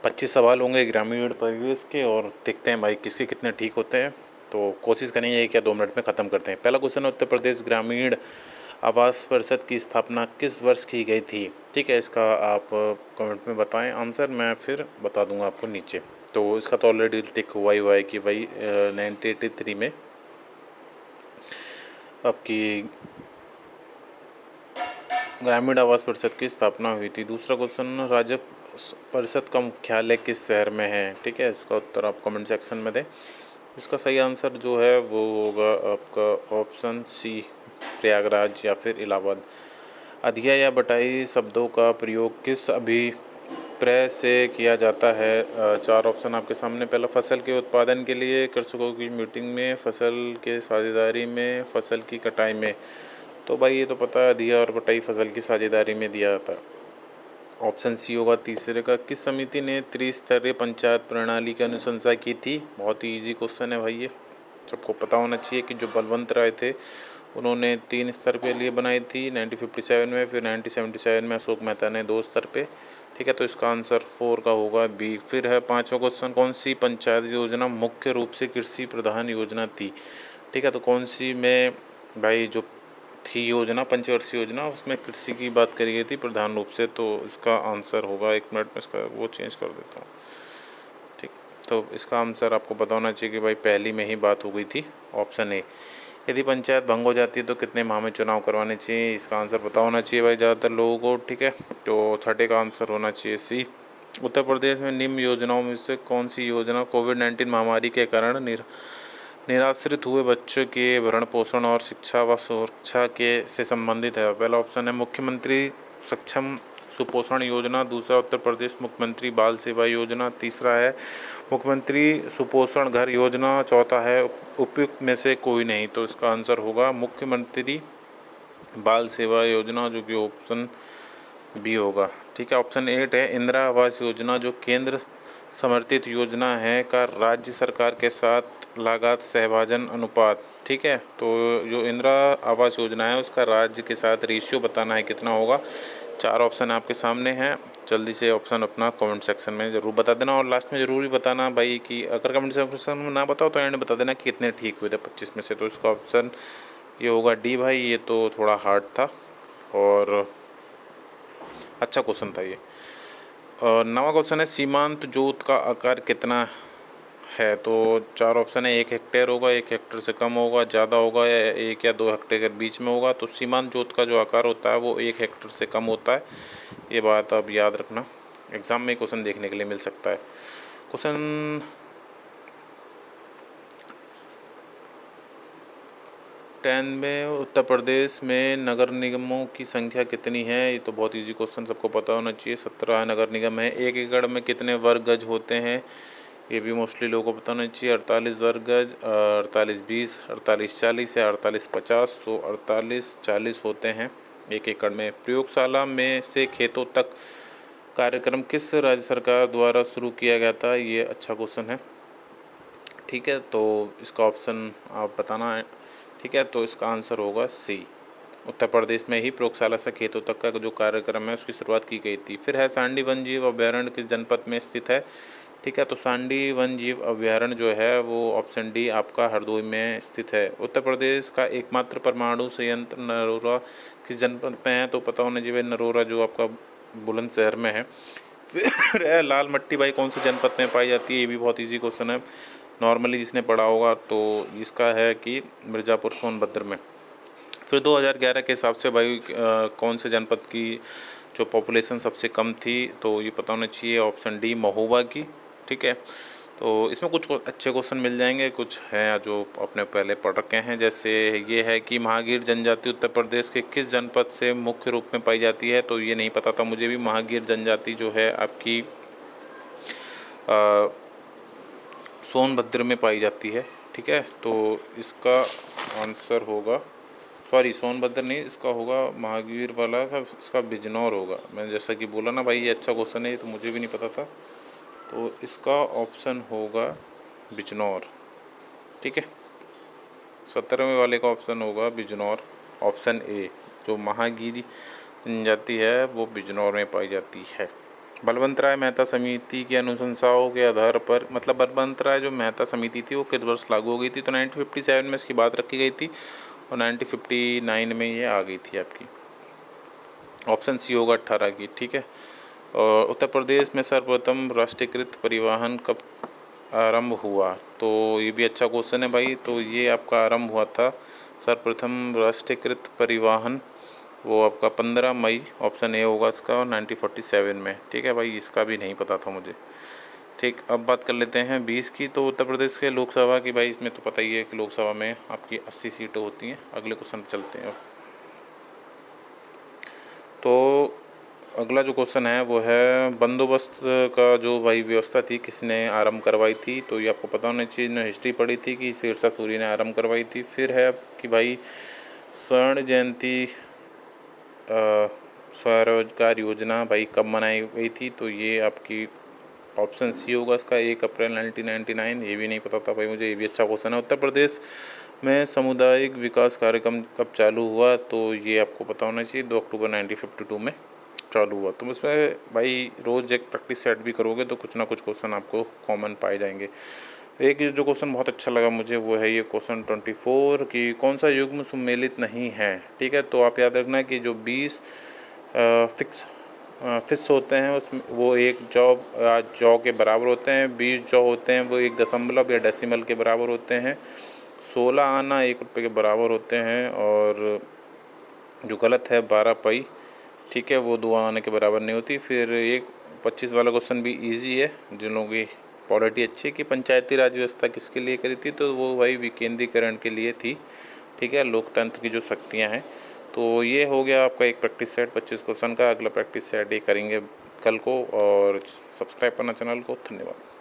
25 सवाल होंगे ग्रामीण परिवेश के और देखते हैं भाई किसके कितने ठीक होते हैं। तो कोशिश करेंगे कि 2 मिनट में ख़त्म करते हैं। पहला क्वेश्चन है, उत्तर प्रदेश ग्रामीण आवास परिषद की स्थापना किस वर्ष की गई थी? ठीक है, इसका आप कमेंट में बताएं आंसर, मैं फिर बता दूंगा आपको नीचे। तो इसका तो ऑलरेडी टिक हुआ है कि वही 1983 में आपकी ग्रामीण आवास परिषद की स्थापना हुई थी। दूसरा क्वेश्चन, राज्य परिषद का मुख्यालय किस शहर में है? ठीक है, इसका उत्तर आप कमेंट सेक्शन में दें। इसका सही आंसर जो है वो होगा आपका ऑप्शन सी, प्रयागराज या फिर इलाहाबाद। अधिया या बटाई शब्दों का प्रयोग किस अभिप्राय से किया जाता है? 4 ऑप्शन आपके सामने। पहला, फसल के उत्पादन के लिए, कृषकों की मीटिंग में, फसल के साझेदारी में, फसल की कटाई में। तो भाई ये तो पता है, अधिया और बटाई फसल की साझेदारी में दिया जाता है। ऑप्शन सी होगा तीसरे का। किस समिति ने त्रिस्तरीय पंचायत प्रणाली की अनुशंसा की थी? बहुत ही इजी क्वेश्चन है भाई, ये सबको पता होना चाहिए कि जो बलवंत राय थे उन्होंने 3 स्तर के लिए बनाई थी 1957 में, फिर 1977 में अशोक मेहता ने 2 स्तर पे। ठीक है, तो इसका आंसर 4 का होगा बी। फिर है 5वां क्वेश्चन, कौन सी पंचायत योजना मुख्य रूप से कृषि प्रधान योजना थी? ठीक है, तो कौन सी में भाई जो थी योजना, पंचवर्षीय योजना, उसमें कृषि की बात करी गई थी प्रधान रूप से। तो इसका आंसर होगा, 1 मिनट में इसका वो चेंज कर देता हूँ। ठीक, तो इसका आंसर आपको पता होना चाहिए कि भाई पहली में ही बात हो गई थी, ऑप्शन ए। यदि पंचायत भंग हो जाती है तो कितने माह में चुनाव करवाने चाहिए? इसका आंसर पता होना चाहिए भाई ज़्यादातर लोगों को। ठीक है, तो छठे का आंसर होना चाहिए सी। उत्तर प्रदेश में निम्न योजनाओं में से कौन सी योजना कोविड-19 महामारी के कारण निराश्रित हुए बच्चों के भरण पोषण और शिक्षा व सुरक्षा के से संबंधित है? पहला ऑप्शन है मुख्यमंत्री सक्षम सुपोषण योजना। दूसरा, उत्तर प्रदेश मुख्यमंत्री बाल सेवा योजना। तीसरा है मुख्यमंत्री सुपोषण घर योजना। चौथा है उपयुक्त में से कोई नहीं। तो इसका आंसर होगा मुख्यमंत्री बाल सेवा योजना, जो कि ऑप्शन बी होगा। ठीक है, ऑप्शन 8 है इंदिरा आवास योजना, जो केंद्र समर्थित योजना है, का राज्य सरकार के साथ लागत सहभाजन अनुपात। ठीक है, तो जो इंदिरा आवास योजना है उसका राज्य के साथ रेशियो बताना है कितना होगा। 4 ऑप्शन आपके सामने हैं, जल्दी से ऑप्शन अपना कमेंट सेक्शन में ज़रूर बता देना। और लास्ट में ज़रूर ही बताना भाई कि अगर कमेंट सेक्शन में ना बताओ तो एंड बता देना कि कितने ठीक हुए थे 25 में से। तो इसका ऑप्शन ये होगा डी भाई, ये तो थोड़ा हार्ड था और अच्छा क्वेश्चन था ये। और 9वां क्वेश्चन है सीमांत जोत का आकार कितना है? तो 4 ऑप्शन है, 1 हेक्टेयर होगा, 1 हेक्टेयर से कम होगा, ज़्यादा होगा, या 1 या 2 हेक्टेयर के बीच में होगा। तो सीमांत जोत का जो आकार होता है वो 1 हेक्टेयर से कम होता है। ये बात आप याद रखना, एग्ज़ाम में क्वेश्चन देखने के लिए मिल सकता है। क्वेश्चन 10 में, उत्तर प्रदेश में नगर निगमों की संख्या कितनी है? ये तो बहुत इजी क्वेश्चन, सबको पता होना चाहिए। 17 नगर निगम है। 1 एकड़ में कितने वर्ग गज होते हैं? ये भी मोस्टली लोगों को पता होना चाहिए। 48 वर्ग गज, 48-20, 48-40 या 48-50। तो 48-40 होते हैं 1 एकड़ में। प्रयोगशाला में से खेतों तक कार्यक्रम किस राज्य सरकार द्वारा शुरू किया गया था? ये अच्छा क्वेश्चन है। ठीक है, तो इसका ऑप्शन आप बताना है। ठीक है, तो इसका आंसर होगा सी। उत्तर प्रदेश में ही प्रयोगशाला से खेतों तक का जो कार्यक्रम है उसकी शुरुआत की गई थी। फिर है सांडी वन्यजीव अभ्यारण्य किस जनपद में स्थित है? ठीक है, तो सांडी वन्यजीव अभ्यारण्य जो है वो ऑप्शन डी आपका हरदोई में स्थित है। उत्तर प्रदेश का एकमात्र परमाणु संयंत्र नरोरा किस जनपद में है? तो पता होना चाहिए नरोरा जो आपका बुलंदशहर में है। फिर है लाल मट्टी भाई कौन से जनपद में पाई जाती है? ये भी बहुत ईजी क्वेश्चन है, नॉर्मली जिसने पढ़ा होगा। तो इसका है कि मिर्ज़ापुर सोनभद्र में। फिर 2011 के हिसाब से भाई कौन से जनपद की जो पॉपुलेशन सबसे कम थी? तो ये पता होना चाहिए ऑप्शन डी महोबा की। ठीक है, तो इसमें कुछ अच्छे क्वेश्चन मिल जाएंगे, कुछ हैं जो अपने पहले पढ़ रखे हैं। जैसे ये है कि महागीर जनजाति उत्तर प्रदेश के किस जनपद से मुख्य रूप में पाई जाती है? तो ये नहीं पता था मुझे भी। महागीर जनजाति जो है आपकी सोनभद्र में पाई जाती है। ठीक है, तो इसका आंसर होगा, सॉरी सोनभद्र नहीं, इसका होगा महावीर वाला का, इसका बिजनौर होगा। मैंने जैसा कि बोला ना भाई ये अच्छा क्वेश्चन है, तो मुझे भी नहीं पता था। तो इसका ऑप्शन होगा बिजनौर। ठीक है, 17वें वाले का ऑप्शन होगा बिजनौर, ऑप्शन ए। जो महागिरी जनजाति है वो बिजनौर में पाई जाती है। बलवंत राय मेहता समिति की अनुशंसाओं के आधार पर, मतलब बलवंत राय जो मेहता समिति थी वो किस वर्ष लागू हो गई थी, तो 1957 में इसकी बात रखी गई थी और 1959 में ये आ गई थी आपकी। ऑप्शन सी होगा 18 की, ठीक है। और उत्तर प्रदेश में सर्वप्रथम राष्ट्रीयकृत परिवहन कब आरंभ हुआ, तो ये भी अच्छा क्वेश्चन है भाई। तो ये आपका आरंभ हुआ था सर्वप्रथम राष्ट्रीयकृत परिवहन, वो आपका 15 मई, ऑप्शन ए होगा इसका, 1947 में, ठीक है भाई। इसका भी नहीं पता था मुझे। ठीक, अब बात कर लेते हैं 20 की। तो उत्तर प्रदेश के लोकसभा की, भाई इसमें तो पता ही है कि लोकसभा में आपकी 80 सीटें होती हैं। अगले क्वेश्चन पर चलते हैं अब। तो अगला जो क्वेश्चन है वो है बंदोबस्त का जो भाई व्यवस्था थी किसने आरंभ करवाई थी, तो ये आपको पता होना चाहिए, ने हिस्ट्री पढ़ी थी कि शेरशाह सूरी ने आरंभ करवाई थी। फिर है कि भाई स्वर्ण जयंती स्वरोजगार योजना भाई कब मनाई गई थी, तो ये आपकी ऑप्शन सी होगा इसका, 1 अप्रैल 1999। ये भी नहीं पता था भाई मुझे, ये भी अच्छा क्वेश्चन है। उत्तर प्रदेश में सामुदायिक विकास कार्यक्रम कब चालू हुआ, तो ये आपको पता होना चाहिए, 2 अक्टूबर 1952 में चालू हुआ। तो इसमें भाई रोज़ एक प्रैक्टिस सेट भी करोगे तो कुछ ना कुछ क्वेश्चन आपको कॉमन पाए जाएंगे। एक जो क्वेश्चन बहुत अच्छा लगा मुझे वो है ये क्वेश्चन 24 कि कौन सा युग्म सम्मिलित नहीं है, ठीक है। तो आप याद रखना कि जो 20 फिक्स होते हैं उसमें वो एक जौ के बराबर होते हैं, 20 जौ होते हैं वो 1 दशमलव या डेसिमल के बराबर होते हैं, 16 आना 1 रुपये के बराबर होते हैं, और जो गलत है 12 पई, ठीक है, वो 2 आने के बराबर नहीं होती। फिर एक 25 वाला क्वेश्चन भी इजी है, जिन लोगों की पॉलिटी अच्छी है, कि पंचायती राज व्यवस्था किसके लिए करी थी, तो वो भाई विकेंद्रीकरण के लिए थी, ठीक है, लोकतंत्र की जो शक्तियाँ हैं। तो ये हो गया आपका एक प्रैक्टिस सेट 25 क्वेश्चन का। अगला प्रैक्टिस सेट ये करेंगे कल को, और सब्सक्राइब करना चैनल को। धन्यवाद।